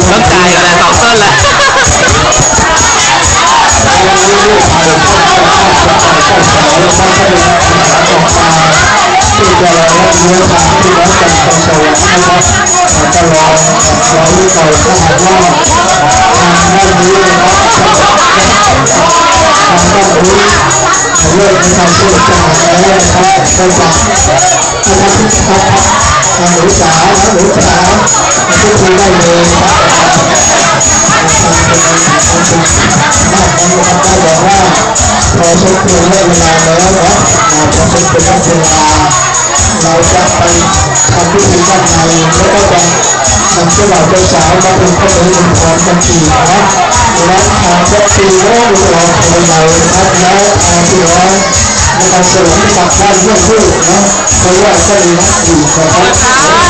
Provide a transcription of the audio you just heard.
ต้องจ่ายกันแหละ2 ต้นแหละที่จะรอรับเนื้อทางที่รักกันสวรรค์นะครับจะรอที่ต่อข้ามาว่าทางด้านนี้นะครับทางด้านนี้เลิกในการช่วยจังหวะแล้วนะครับไปจับนะครับหนูจ๋าหนูจ๋าพูดคุยได้เลยครับได้บอกว่าพอเช็คเวลาแล้วเนาะพอเช็คเป็นเวลาเราจะไปทำพิธีด้านในแล้วก็จะนำเจ้าบ่าวเจ้าสาวมาเป็นคนในหนึ่งของกันทีนะและจะตีว่าลูกหลานคนใหม่นะครับแล้วที่ร้องในการเสริมกับการเรื่องพูดนะเพราะว่าจะมีนักอยู่นะครับ